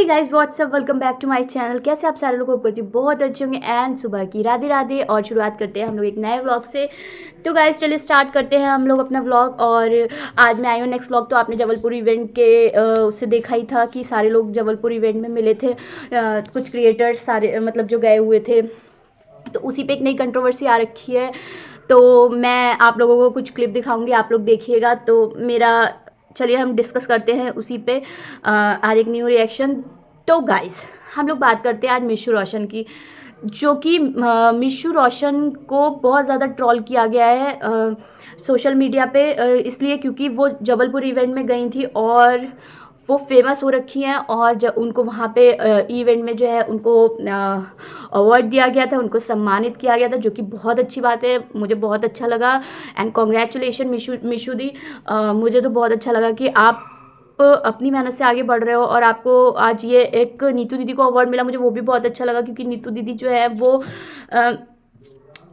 Guys what's up welcome back to my channel. कैसे आप सारे लोग होप करती हूँ बहुत अच्छे होंगे। एंड सुबह की राधे राधे और शुरुआत करते हैं हम लोग एक नए व्लॉग से। तो गाइस चलिए स्टार्ट करते हैं हम लोग अपना व्लॉग। और आज मैं आई हूँ नेक्स्ट व्लॉग। तो आपने जबलपुर इवेंट के उससे देखा ही था कि सारे लोग जबलपुर इवेंट में मिले थे। कुछ क्रिएटर्स सारे मतलब जो गए हुए थे, तो उसी पे एक नई कंट्रोवर्सी आ रखी है। तो मैं आप लोगों को कुछ क्लिप दिखाऊंगी, आप लोग देखिएगा। तो मेरा चलिए हम डिस्कस करते हैं उसी पे आज एक न्यू रिएक्शन। तो गाइस हम लोग बात करते हैं आज मिशू रोशन की, जो कि मिशू रोशन को बहुत ज़्यादा ट्रोल किया गया है सोशल मीडिया पे, इसलिए क्योंकि वो जबलपुर इवेंट में गई थी और वो फेमस हो रखी हैं। और जब उनको वहाँ पे इवेंट में जो है उनको अवार्ड दिया गया था, उनको सम्मानित किया गया था, जो कि बहुत अच्छी बात है। मुझे बहुत अच्छा लगा एंड कॉन्ग्रेचुलेशन मिशू दी। मुझे तो बहुत अच्छा लगा कि आप अपनी मेहनत से आगे बढ़ रहे हो और आपको आज ये एक नीतू दीदी को अवार्ड मिला। मुझे वो भी बहुत अच्छा लगा क्योंकि नीतू दीदी जो है वो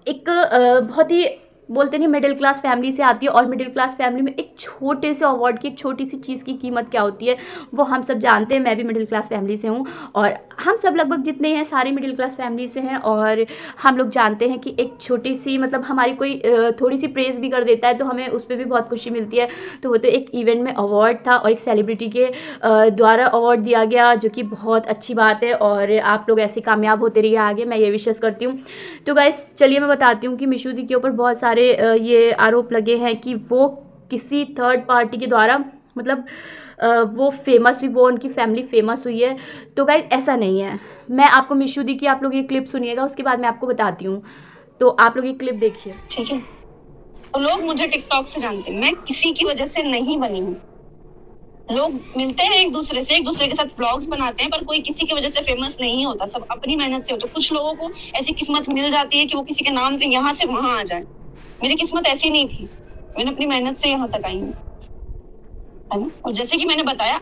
एक बहुत ही बोलते नहीं मिडिल क्लास फैमिली से आती है। और मिडिल क्लास फैमिली में एक छोटे से अवार्ड की, एक छोटी सी चीज़ की कीमत क्या होती है वो हम सब जानते हैं। मैं भी मिडिल क्लास फैमिली से हूँ और हम सब लगभग जितने हैं सारे मिडिल क्लास फैमिली से हैं। और हम लोग जानते हैं कि एक छोटी सी मतलब हमारी कोई थोड़ी सी प्रेज़ भी कर देता है तो हमें उस पर भी बहुत खुशी मिलती है। तो वो तो एक इवेंट में अवार्ड था और एक सेलिब्रिटी के द्वारा अवार्ड दिया गया, जो कि बहुत अच्छी बात है। और आप लोग ऐसे कामयाब होते रहिए आगे, मैं ये विशेष करती हूँ। तो गाइस चलिए मैं बताती हूँ कि मिशू दी के ऊपर बहुत सारे ये आरोप लगे हैं कि वो किसी थर्ड पार्टी के द्वारा मतलब वो फेमस हुई, वो उनकी फैमिली फेमस हुई है। तो गाइस ऐसा नहीं है। मैं आपको मिशू दी की आप लोग ये क्लिप सुनिएगा, उसके बाद मैं आपको बताती हूँ। तो आप लोग ये क्लिप देखिए। ठीक है, तो लोग मुझे टिकटॉक से जानते हैं, मैं किसी की वजह से नहीं बनी हूँ। लोग मिलते हैं एक दूसरे से, एक दूसरे के साथ व्लॉग्स बनाते हैं, पर कोई किसी की वजह से फेमस नहीं होता, सब अपनी मेहनत से होता है। कुछ लोगों को ऐसी किस्मत मिल जाती है कि वो किसी के नाम से यहाँ से वहां आ जाए। मेरी किस्मत ऐसी नहीं थी, मैंने अपनी मेहनत से यहाँ तक आई हूँ, है ना। और जैसे कि मैंने बताया,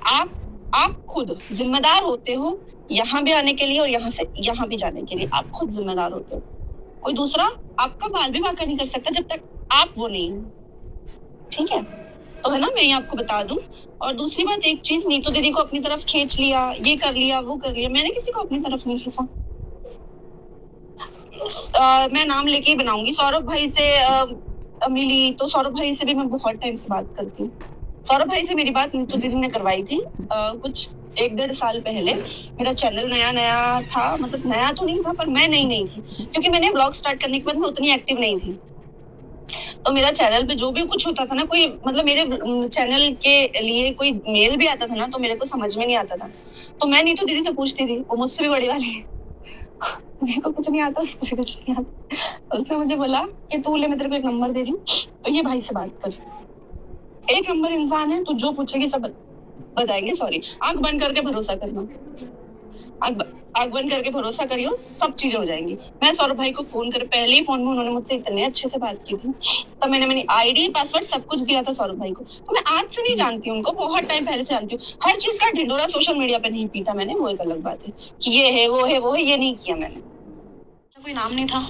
आप खुद जिम्मेदार होते हो यहाँ भी आने के लिए और यहाँ से यहाँ भी जाने के लिए। आप खुद जिम्मेदार होते हो, कोई दूसरा आपका बाल भी वाका नहीं कर सकता जब तक आप वो नहीं हो। ठीक है, तो है ना, मैं ये आपको बता दूं। और दूसरी बात, एक चीज, नीतू दीदी को अपनी तरफ खींच लिया, ये कर लिया, वो कर लिया, मैंने किसी को अपनी तरफ नहीं खींचा। मैं नाम लेके ही बनाऊंगी। सौरभ भाई से मिली, तो सौरभ भाई से भी मैं बहुत टाइम से बात करती हूँ। सौरभ भाई से मेरी बात नीतू दीदी ने करवाई थी कुछ 1-1.5 साल पहले। मेरा चैनल नया नया था, मतलब नया तो नहीं था पर मैं नहीं थी, क्योंकि मैंने व्लॉग स्टार्ट करने के बाद मैं उतनी एक्टिव नहीं थी। तो मेरा चैनल पे जो भी कुछ होता था ना, कोई मतलब मेरे चैनल के लिए कोई मेल भी आता था ना, तो मेरे को समझ में नहीं आता था। तो मैं नीतू दीदी से पूछती थी, वो मुझसे भी बड़ी वाली है, मेरे को कुछ नहीं आता, उसको भी कुछ नहीं आता। उसने मुझे बोला कि तू ले, मैं तेरे को एक नंबर दे रही हूँ, तो ये भाई से बात कर। एक नंबर इंसान है, तू जो पूछेगी सब बताएंगे। सॉरी, आंख बंद करके भरोसा करना, आंख बंद करके भरोसा करियो, सब चीजें हो जाएंगी। मैं सौरभ भाई को फोन कर, पहले ही फोन में उन्होंने मुझसे इतने अच्छे से बात की थी, तब मैंने मेरी आईडी पासवर्ड सब कुछ दिया था सौरभ भाई को। तो मैं आज से नहीं जानती हूँ उनको, बहुत टाइम पहले से जानती हूँ। हर चीज का ढिंडोरा सोशल मीडिया पे नहीं पीटा मैंने, वो एक अलग बात है कि ये है वो है वो है, ये नहीं किया मैंने। कोई नाम नहीं था।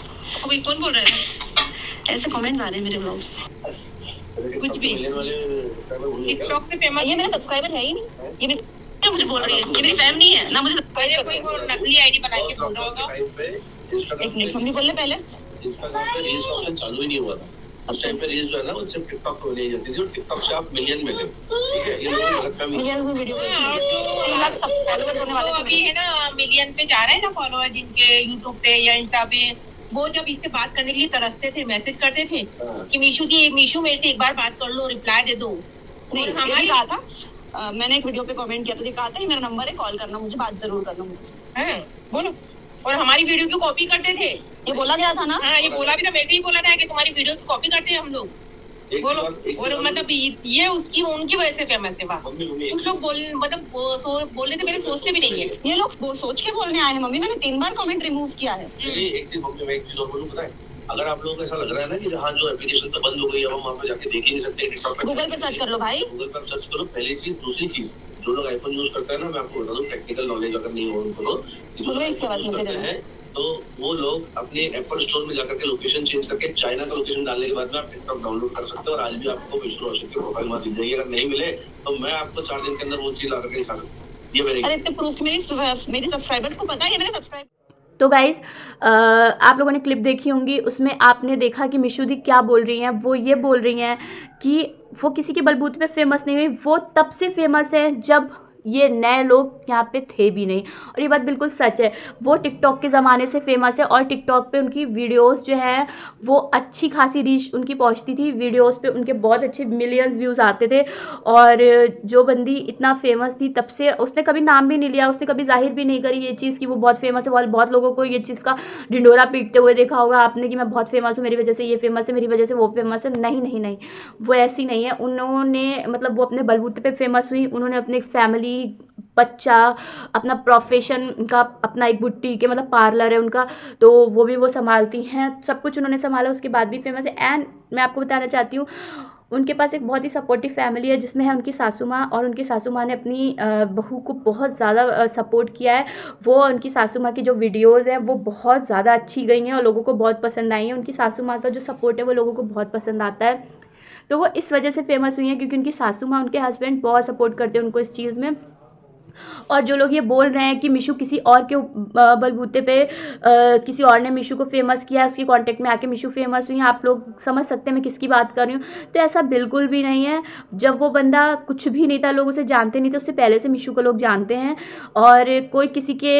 कोई कौन बोल रहा है? ऐसे कमेंट्स आ रहे हैं मेरे ब्लॉग, कुछ भी टिकटॉक से फेमस। ये मेरा सब्सक्राइबर है ही नहीं, ये मेरे क्या मुझे बोल रही है, ये मेरी फैन नहीं है ना। मुझे कोई वो नकली आईडी बना के बोल रहा होगा। एक मिनट, मम्मी बोल ले पहले। इंस्टाग्राम पे रील्स ऑप्शन चालू ही नहीं हुआ था। उस टाइम पे रील्स जो है ना, वो सिर्फ टिकटॉक पे बनाई जाती थी और टिकटॉक से आप मिलियन में गए। ठीक है, ये लोग अलग फैमिली मिलियन में वीडियो 3 लाख सब फॉलोअर होने वाले थे। अभी है ना मिलियन पे जा रहे हैं ना फॉलोअर जिनके यूट्यूब पे या इंस्टा पे। वो जब इससे बात करने के लिए तरसते थे, मैसेज करते थे कि मीशू मेरे से एक बार बात कर लो, रिप्लाई दे दो। नहीं, हमारी कहा था, मैंने एक वीडियो पे कमेंट किया था, कहा था ये मेरा नंबर है, कॉल करना मुझे, बात जरूर करना मुझसे। हैं बोलो। और हमारी वीडियो की कॉपी करते थे, ये बोला गया था ना। हाँ, ये बोला भी था, वैसे ही बोला था कि तुम्हारी वीडियो की कॉपी करते हैं हम लोग। बोलो। और मतलब ये उसकी उनकी वजह से फेमस है। कुछ लोग बोलने से पहले सोचते भी नहीं है। ये लोग सोच के बोलने आए हैं। मम्मी, मैंने 3 बार कमेंट रिमूव किया है। एक चीज मम्मी, मैं एक चीज और बोलूं, पता है, अगर आप लोगों को ऐसा लग रहा है ना कि जहाँ जो एप्लीकेशन तो बंद हो गई, अब हम वहाँ पे जाके देख ही नहीं सकते, टिकटॉक पे गूगल पे सर्च कर लो भाई, गूगल पर सर्च करो। पहली चीज। दूसरी चीज, जो लोग आईफोन यूज करते हैं ना, मैं आपको बता दूं, टेक्निकल नॉलेज अगर नहीं हो उनको, तो जो लोग यूज करते हैं तो वो लोग अपने एप्पल स्टोर में जाकर के लोकेशन चेंज करके चाइना का लोकेशन डालने के बाद में आप टिकटॉक डाउनलोड कर सकते हो और आज भी आपको मिशू रोशन की प्रोफाइल वहाँ दिख जाएगी। अगर नहीं मिले तो मैं आपको 4 दिन के अंदर वो चीज ला करके दिखा सकता हूँ। ये मैंने अरे इतने प्रूफ मेरी सब्सक्राइबर्स को पता है, ये मेरे सब्सक्राइबर। तो गाइज़ आप लोगों ने क्लिप देखी होंगी, उसमें आपने देखा कि मिशू दी क्या बोल रही हैं। वो ये बोल रही हैं कि वो किसी के बलबूते पे फेमस नहीं हुई, वो तब से फेमस है जब ये नए लोग यहाँ पे थे भी नहीं। और ये बात बिल्कुल सच है। वो टिकटॉक के ज़माने से फेमस है और टिकटॉक पे उनकी वीडियोस जो हैं वो अच्छी खासी रीच उनकी पहुँचती थी। वीडियोस पे उनके बहुत अच्छे मिलियंस व्यूज़ आते थे। और जो बंदी इतना फेमस थी तब से उसने कभी नाम भी नहीं लिया, उसने कभी जाहिर भी नहीं करी ये चीज़ कि वो बहुत फेमस है। बहुत लोगों को ये चीज़ का ढिंडोरा पीटते हुए देखा होगा आपने कि मैं बहुत फेमस हूँ, मेरी वजह से ये फेमस है, मेरी वजह से वो फेमस है। नहीं नहीं नहीं, वो ऐसी नहीं है। उन्होंने मतलब वो अपने बलबूते पे फेमस हुई। उन्होंने अपनी फैमिली, बच्चा, अपना प्रोफेशन, उनका अपना एक बुटीक है, मतलब पार्लर है उनका, तो वो भी वो संभालती हैं। सब कुछ उन्होंने संभाला, उसके बाद भी फेमस है। एंड मैं आपको बताना चाहती हूँ उनके पास एक बहुत ही सपोर्टिव फैमिली है, जिसमें है उनकी सासू माँ। और उनकी सासू माँ ने अपनी बहू को बहुत ज़्यादा सपोर्ट किया है। वो उनकी सासू माँ की जो वीडियोज़ हैं वो बहुत ज़्यादा अच्छी गई हैं और लोगों को बहुत पसंद आई हैं। उनकी सासू माँ का जो सपोर्ट है वो लोगों को बहुत पसंद आता है। तो वो इस वजह से फेमस हुई हैं क्योंकि उनकी सासू माँ, उनके हस्बैंड बहुत सपोर्ट करते हैं उनको इस चीज़ में। और जो लोग ये बोल रहे हैं कि मिशू किसी और के बलबूते पे किसी और ने मिशू को फेमस किया, उसके कांटेक्ट में आके मिशू फेमस हुई, आप लोग समझ सकते हैं मैं किसकी बात कर रही हूँ। तो ऐसा बिल्कुल भी नहीं है। जब वो बंदा कुछ भी नहीं था, लोग उसे जानते नहीं थे, उससे पहले से मिशू को लोग जानते हैं। और कोई किसी के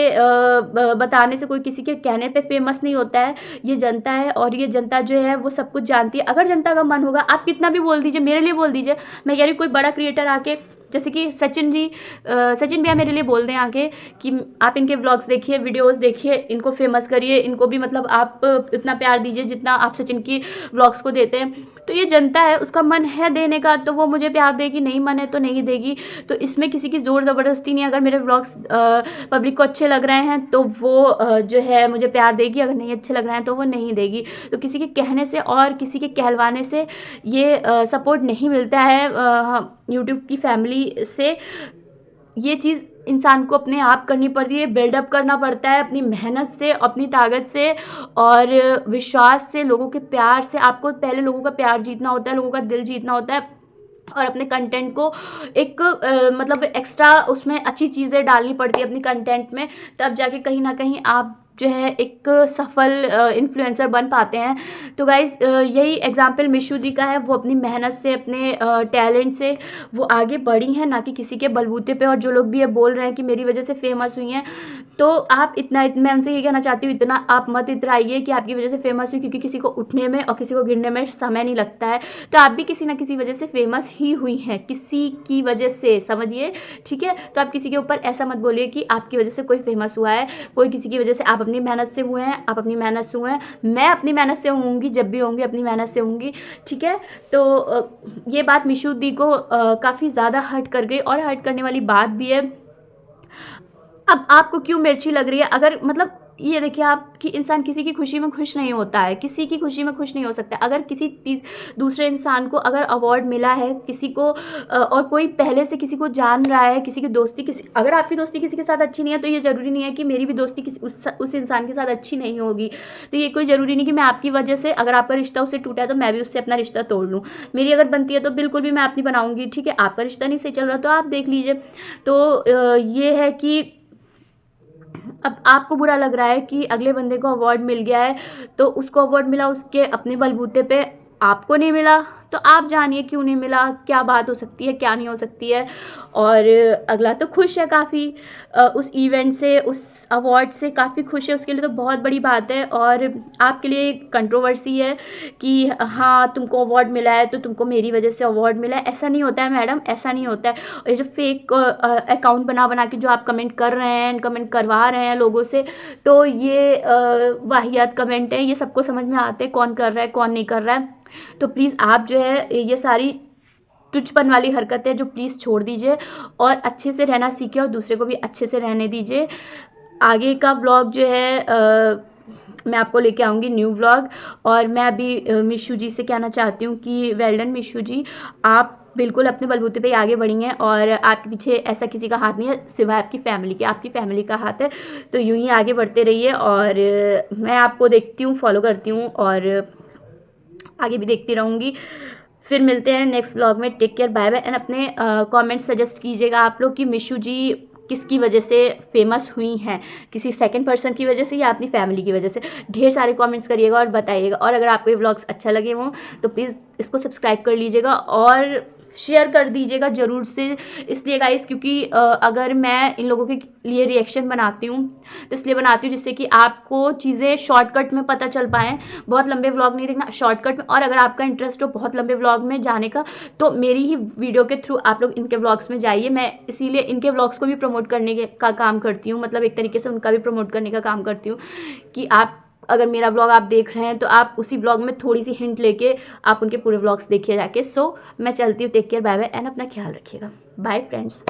बताने से, कोई किसी के कहने पे फेमस नहीं होता है। ये जनता है और ये जनता जो है वो सब कुछ जानती है। अगर जनता का मन होगा, आप कितना भी बोल दीजिए, मेरे लिए बोल दीजिए, मैं कह रही हूँ कोई बड़ा क्रिएटर आके, जैसे कि सचिन भैया मेरे लिए बोल दें आके कि आप इनके व्लॉग्स देखिए, वीडियोस देखिए, इनको फेमस करिए, इनको भी मतलब आप इतना प्यार दीजिए जितना आप सचिन की व्लॉग्स को देते हैं। तो ये जनता है, उसका मन है देने का तो वो मुझे प्यार देगी, नहीं मन है तो नहीं देगी। तो इसमें किसी की ज़ोर ज़बरदस्ती नहीं है। अगर मेरे व्लॉग्स पब्लिक को अच्छे लग रहे हैं तो वो जो है मुझे प्यार देगी, अगर नहीं अच्छे लग रहे हैं तो वो नहीं देगी। तो किसी के कहने से और किसी के कहलवाने से ये सपोर्ट नहीं मिलता है यूट्यूब की फैमिली से। ये चीज़ इंसान को अपने आप करनी पड़ती है, बिल्डअप करना पड़ता है अपनी मेहनत से, अपनी ताकत से और विश्वास से, लोगों के प्यार से। आपको पहले लोगों का प्यार जीतना होता है, लोगों का दिल जीतना होता है और अपने कंटेंट को एक मतलब एक्स्ट्रा उसमें अच्छी चीज़ें डालनी पड़ती है अपनी कंटेंट में, तब जाके कहीं ना कहीं आप जो है एक सफल इन्फ्लुएंसर बन पाते हैं। तो गाइज़ यही एग्जाम्पल मिशू दी का है। वो अपनी मेहनत से, अपने टैलेंट से वो आगे बढ़ी हैं, ना कि किसी के बलबूते पे। और जो लोग भी ये बोल रहे हैं कि मेरी वजह से फेमस हुई हैं, तो आप मैं उनसे ये कहना चाहती हूँ, इतना आप मत इतराइए कि आपकी वजह से फेमस हुई, क्योंकि किसी को उठने में और किसी को गिरने में समय नहीं लगता है। तो आप भी किसी ना किसी वजह से फेमस ही हुई हैं, किसी की वजह से, समझिए, ठीक है। तो आप किसी के ऊपर ऐसा मत बोलिए कि आपकी वजह से कोई फेमस हुआ है, कोई किसी की वजह से। आप अपनी मेहनत से हुए हैं, आप अपनी मेहनत से हुए हैं, मैं अपनी मेहनत से होंगी, जब भी होंगी अपनी मेहनत से होंगी, ठीक है। तो ये बात मिशू दी को काफ़ी ज़्यादा हर्ट कर गई और हर्ट करने वाली बात भी है। अब आपको क्यों मिर्ची लग रही है? अगर मतलब ये देखिए आप कि इंसान किसी की खुशी में खुश नहीं होता है, किसी की खुशी में खुश नहीं हो सकता। अगर किसी दूसरे इंसान को अगर अवार्ड मिला है, किसी को और कोई पहले से किसी को जान रहा है, किसी की दोस्ती अगर आपकी दोस्ती किसी के साथ अच्छी नहीं है तो ये ज़रूरी नहीं है कि मेरी भी दोस्ती उस इंसान के साथ अच्छी नहीं होगी। तो ये कोई ज़रूरी नहीं कि मैं आपकी वजह से, अगर आपका रिश्ता उससे टूटा है तो मैं भी उससे अपना रिश्ता तोड़ लूँ। मेरी अगर बनती है तो बिल्कुल भी मैं अपनी बनाऊँगी, ठीक है। आपका रिश्ता नहीं सही चल रहा तो आप देख लीजिए। तो ये है कि अब आपको बुरा लग रहा है कि अगले बंदे को अवार्ड मिल गया है, तो उसको अवार्ड मिला उसके अपने बलबूते पे, आपको नहीं मिला। तो आप जानिए क्यों नहीं मिला, क्या बात हो सकती है, क्या नहीं हो सकती है। और अगला तो खुश है काफ़ी उस इवेंट से, उस अवार्ड से काफ़ी खुश है, उसके लिए तो बहुत बड़ी बात है। और आपके लिए कंट्रोवर्सी है कि हाँ तुमको अवार्ड मिला है तो तुमको मेरी वजह से अवार्ड मिला है। ऐसा नहीं होता है मैडम, ऐसा नहीं होता है। और ये जो फेक अकाउंट बना के जो आप कमेंट कर रहे हैं, कमेंट करवा रहे हैं लोगों से, तो ये वाहियात कमेंट है, ये सबको समझ में आते हैं कौन कर रहा है कौन नहीं कर रहा है। तो प्लीज़ आप जो है ये सारी तुझपन वाली हरकत है जो प्लीज़ छोड़ दीजिए और अच्छे से रहना सीखिए और दूसरे को भी अच्छे से रहने दीजिए। आगे का व्लॉग जो है मैं आपको लेके आऊँगी न्यू व्लॉग। और मैं अभी मिशू जी से कहना चाहती हूँ कि वेल डन मिशू जी, आप बिल्कुल अपने बलबूते पे आगे बढ़ी हैं और आपके पीछे ऐसा किसी का हाथ नहीं है सिवाय आपकी फैमिली के। आपकी फैमिली का हाथ है, तो यूँ ही आगे बढ़ते रहिए। और मैं आपको देखती हूँ, फॉलो करती हूँ और आगे भी देखती रहूँगी। फिर मिलते हैं नेक्स्ट व्लॉग में। Take care, bye bye. And अपने कमेंट सजेस्ट कीजिएगा आप लोग कि मिशू जी किसकी वजह से फेमस हुई हैं, किसी सेकंड पर्सन की वजह से या अपनी फैमिली की वजह से। ढेर सारे कमेंट्स करिएगा और बताइएगा। और अगर आपको ये व्लॉग्स अच्छा लगे हो तो प्लीज़ इसको सब्सक्राइब कर लीजिएगा और शेयर कर दीजिएगा ज़रूर से। इसलिए गाइस क्योंकि अगर मैं इन लोगों के लिए रिएक्शन बनाती हूँ तो इसलिए बनाती हूँ जिससे कि आपको चीज़ें शॉर्टकट में पता चल पाएँ। बहुत लंबे व्लॉग नहीं देखना, शॉर्टकट में। और अगर आपका इंटरेस्ट हो बहुत लंबे व्लॉग में जाने का तो मेरी ही वीडियो के थ्रू आप लोग इनके व्लॉग्स में जाइए। मैं इसीलिए इनके व्लॉग्स को भी प्रमोट करने का काम करती हूँ, मतलब एक तरीके से उनका भी प्रमोट करने का काम करती हूँ कि आप अगर मेरा व्लॉग आप देख रहे हैं तो आप उसी व्लॉग में थोड़ी सी हिंट लेके आप उनके पूरे व्लॉग्स देखिए जाके। सो मैं चलती हूँ, take care, bye bye and अपना ख्याल रखिएगा। Bye friends.